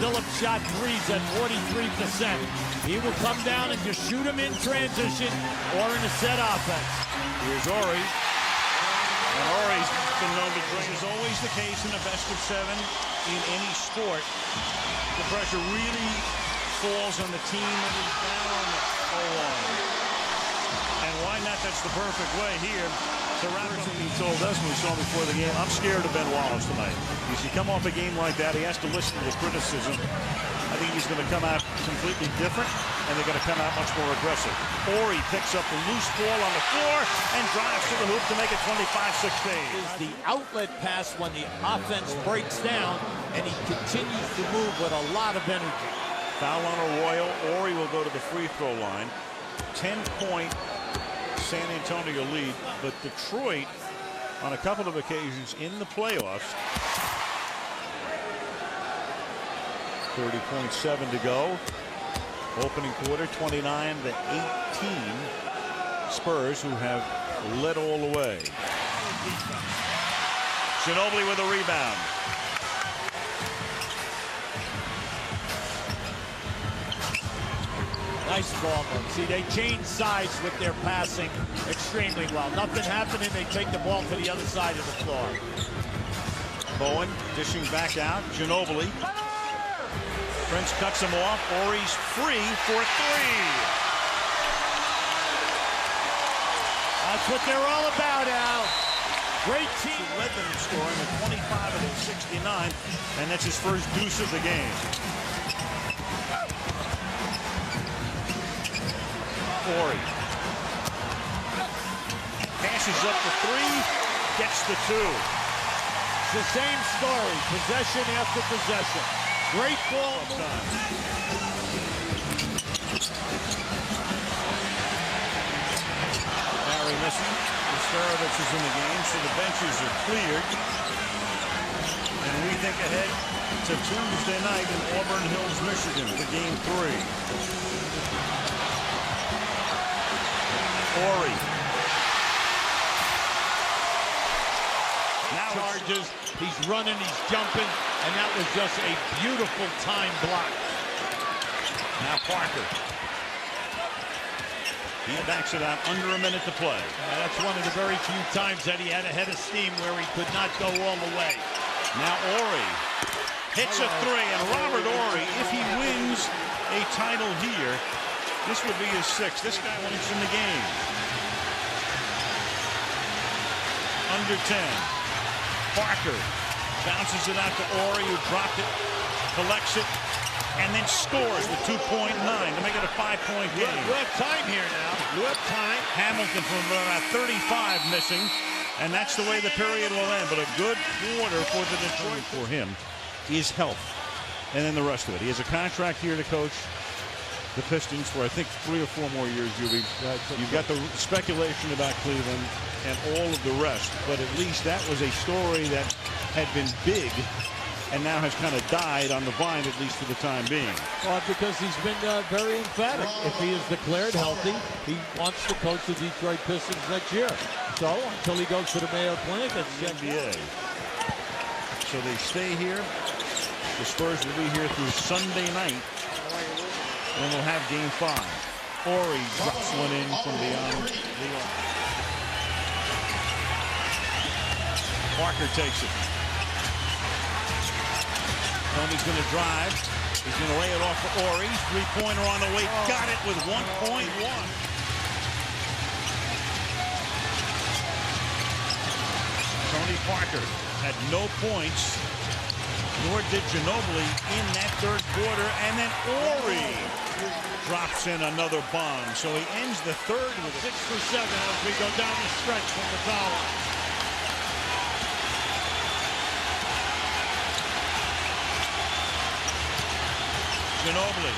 Phillips shot threes at 43%. He will come down and just shoot them in transition or in a set offense. Here's Horry. And Horry's been known to drink. This is always the case in a best-of-7 in any sport. The pressure really falls on the team that is down on the O-line. And why not? That's the perfect way here to wrap up. He told us when we saw him before the game, I'm scared of Ben Wallace tonight. If you come off a game like that, he has to listen to the criticism. I think he's going to come out completely different, and they're going to come out much more aggressive. Horry picks up the loose ball on the floor and drives to the hoop to make it 25-16. Is the outlet pass when the offense breaks down, and he continues to move with a lot of energy. Foul on Arroyo. Horry will go to the free throw line. 10-point San Antonio lead, but Detroit on a couple of occasions in the playoffs. 30.7 to go. Opening quarter, 29-18. Spurs, who have led all the way. Ginobili with a rebound. Nice ball move. See, they change sides with their passing extremely well. Nothing happening. They take the ball to the other side of the floor. Bowen dishing back out. Ginobili. Prince cuts him off. Horry's free for three. That's what they're all about, Al. Great team. He led them in scoring at 25 and 69, and that's his first deuce of the game. Horry passes up the three, gets the two. It's the same story, possession after possession. Great ball. Barry missing. Starovich is in the game, so the benches are cleared. And we think ahead to Tuesday night in Auburn Hills, Michigan for Game 3. Horry. Now charges, he's running, he's jumping, and that was just a beautiful time block. Now Parker. He backs it out under a minute to play. That's one of the very few times that he had a head of steam where he could not go all the way. Now Horry hits a three, and Robert Horry, if he wins a title here, this would be his sixth. This guy wins in the game. Under 10. Parker bounces it out to Horry, who dropped it, collects it, and then scores with 2.9 to make it a 5-point game. You have time here now. You have time. Hamilton from about 35 missing, and that's the way the period will end. But a good quarter for the Detroit. For him is health, and then the rest of it. He has a contract here to coach the Pistons for I think 3 or 4 more years. You've got the speculation about Cleveland and all of the rest, but at least that was a story that had been big and now has kind of died on the vine, at least for the time being. Well, because he's been very emphatic. If he is declared healthy, he wants to coach the Detroit Pistons next year. So until he goes to the Mayo Clinic, it's the NBA. So they stay here. The Spurs will be here through Sunday night, and we'll have Game 5. Horry drops one in from beyond the arc. Parker takes it. Tony's going to drive. He's going to lay it off for Horry. Three-pointer on the way. Got it with 1.1. Tony Parker had no points, nor did Ginobili in that third quarter. And then Horry drops in another bomb. So he ends the third with 6 for 7 as we go down the stretch from the foul line. Ginobili.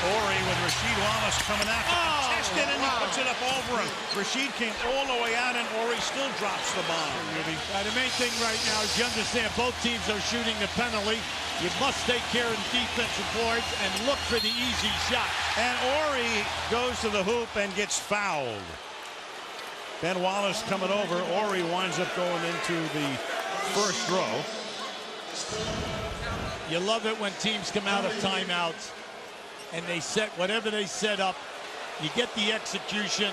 Horry with Rasheed Wallace coming out to contest it, and he puts it up over him. Rasheed came all the way out, and Horry still drops the bomb. The main thing right now is you understand both teams are shooting the penalty. You must take care of the defensive boards and look for the easy shot. And Horry goes to the hoop and gets fouled. Ben Wallace coming over. Horry winds up going into the first row. You love it when teams come out of timeouts and they set whatever they set up. You get the execution,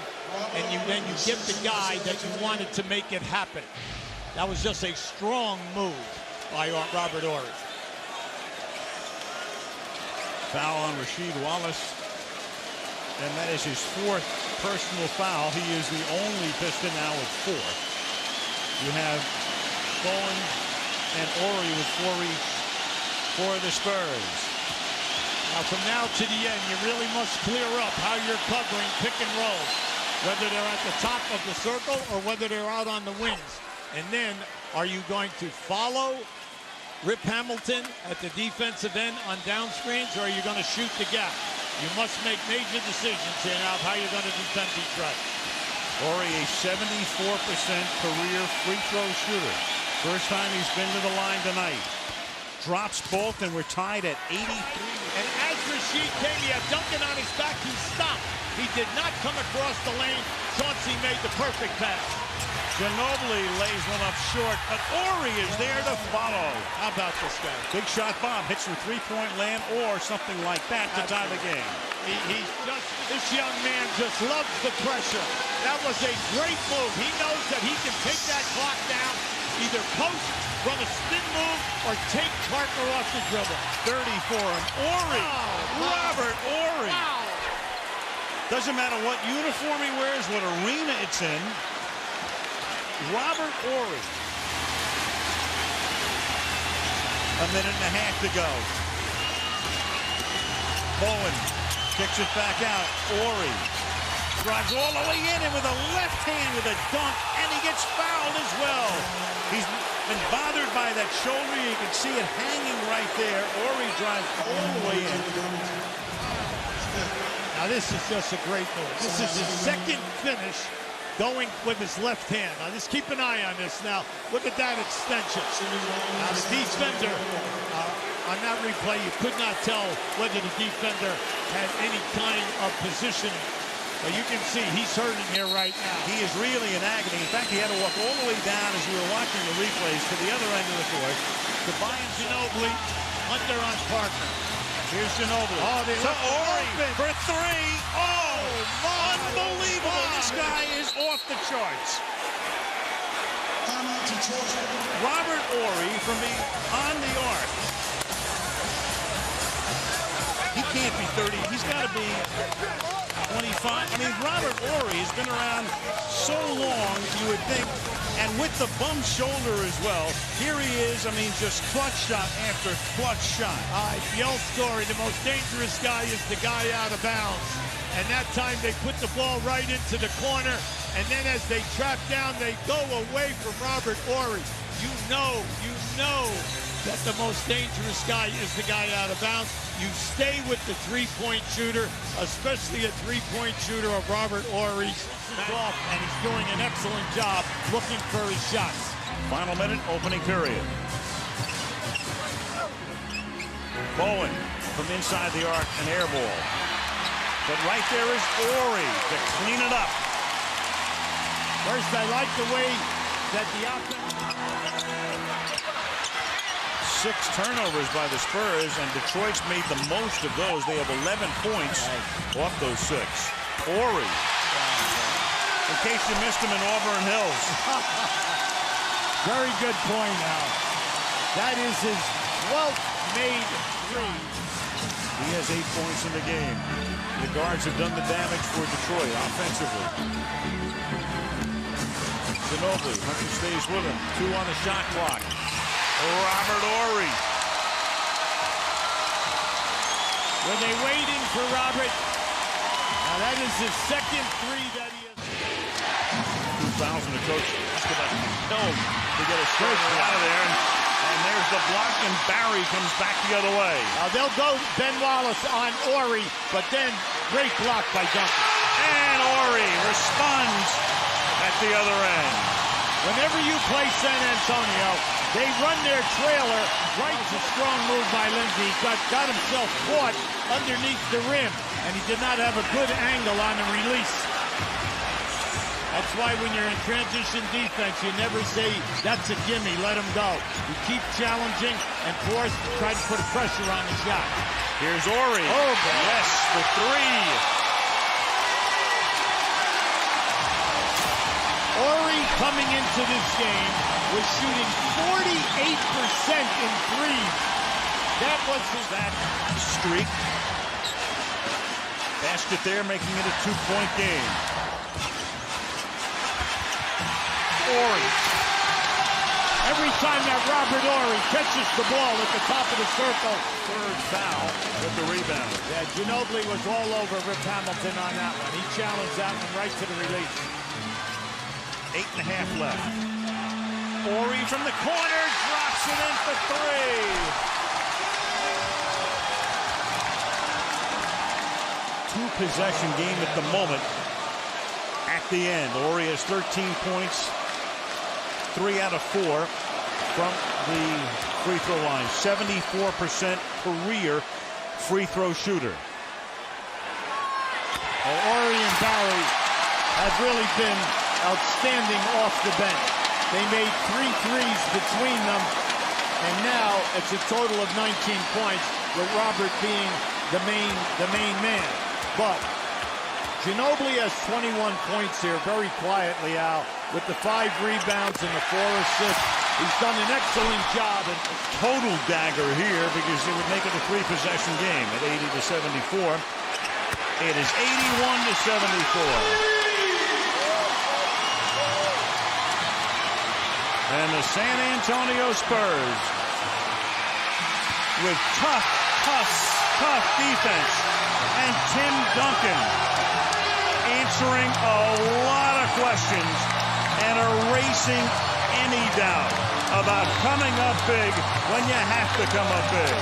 and then you get the guy that you wanted to make it happen. That was just a strong move by Robert Horry. Foul on Rasheed Wallace, and that is his 4th personal foul. He is the only Piston now with 4. You have Bowen and Horry with 4 each for the Spurs. Now, from now to the end, you really must clear up how you're covering pick and roll, whether they're at the top of the circle or whether they're out on the wings. And then, are you going to follow Rip Hamilton at the defensive end on down screens, or are you going to shoot the gap? You must make major decisions here now of how you're going to defend Detroit. Horry, a 74% career free throw shooter. First time he's been to the line tonight. Drops both, and we're tied at 83. And as Rasheed came, he had Duncan on his back. He stopped. He did not come across the lane. Chauncey made the perfect pass. Ginobili lays one up short, but Horry is there to follow. How about this guy? Big shot Bob hits from three-point land or something like that to tie the game. This young man just loves the pressure. That was a great move. He knows that he can take that clock down, either post, run a spin move, or take Parker off the dribble. 30 for him. Horry. Wow. Robert Horry. Wow. Doesn't matter what uniform he wears, what arena it's in. Robert Horry. A minute and a half to go. Bowen kicks it back out. Horry drives all the way in, and with a left hand with a dunk, and he gets fouled as well. He's been bothered by that shoulder. You can see it hanging right there. Horry drives all the way in. Now this is just a great move. This is his second finish going with his left hand. Now just keep an eye on this now. Look at that extension. Now the defender, on that replay, you could not tell whether the defender had any kind of positioning. But you can see he's hurting here right now. He is really in agony. In fact, he had to walk all the way down as we were watching the replays to the other end of the court to buy him Ginobili under on Parker. Here's Ginobili. Oh, they to Horry for 3. Oh, unbelievable. Wow. This guy is off the charts. Robert Horry from on the arc. He can't be 30. He's got to be 25. I mean, Robert Horry has been around so long, you would think, and with the bum shoulder as well. Here he is, I mean, just clutch shot after clutch shot. The old story, the most dangerous guy is the guy out of bounds. And that time they put the ball right into the corner, and then as they trap down, they go away from Robert Horry. You know that the most dangerous guy is the guy out of bounds. You stay with the three-point shooter, especially a three-point shooter of Robert Horry's. And he's doing an excellent job looking for his shots. Final minute, opening period. Bowen from inside the arc, an air ball. But right there is Horry to clean it up. First, I like the way that the offense... 6 turnovers by the Spurs, and Detroit's made the most of those. They have 11 points off those 6. Horry, in case you missed him in Auburn Hills. Very good point now. That is his 12th made 3. He has 8 points in the game. The guards have done the damage for Detroit offensively. Ginobili, Hunter stays with him. 2 on the shot clock. Robert Horry. Were they waiting for Robert? Now that is his second 3 that he has. 2,000 to coach. Just about killed to get a straight out of there. And there's the block, and Barry comes back the other way. Now they'll go Ben Wallace on Horry, but then great block by Duncan. And Horry responds at the other end. Whenever you play San Antonio, they run their trailer right to strong move by Lindsay. He got himself caught underneath the rim, and he did not have a good angle on the release. That's why when you're in transition defense, you never say, that's a gimme, let him go. You keep challenging and try to put pressure on the shot. Here's Horry. Oh, boy. Yes, the three. Horry coming into this game was shooting 48% in threes. That was that streak. Basket there, making it a 2-point game. Horry. Every time that Robert Horry catches the ball at the top of the circle. Third foul with the rebound. Yeah, Ginobili was all over Rip Hamilton on that one. He challenged that one right to the release. 8.5 left. Horry from the corner drops it in for three. Two-possession game at the moment. At the end, Horry has 13 points, 3 out of 4 from the free throw line. 74% career free throw shooter. Well, Horry and Barry have really been outstanding off the bench. They made 3 threes between them, and now it's a total of 19 points, with Robert being the main man. But Ginobili has 21 points here, very quietly, Al, with the 5 rebounds and the 4 assists. He's done an excellent job. And total dagger here because it would make it a 3-possession game at 80-74. It is 81-74. And the San Antonio Spurs with tough defense. And Tim Duncan answering a lot of questions and erasing any doubt about coming up big when you have to come up big.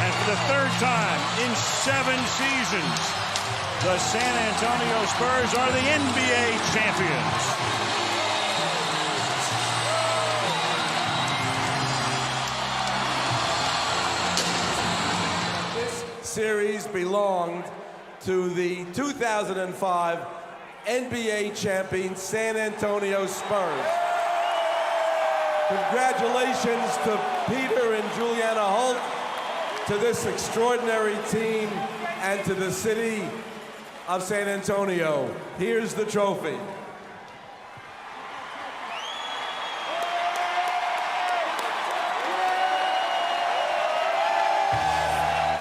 And for the 3rd time in 7 seasons, the San Antonio Spurs are the NBA champions. Series belonged to the 2005 NBA champion San Antonio Spurs. Congratulations to Peter and Juliana Holt, to this extraordinary team, and to the city of San Antonio. Here's the trophy.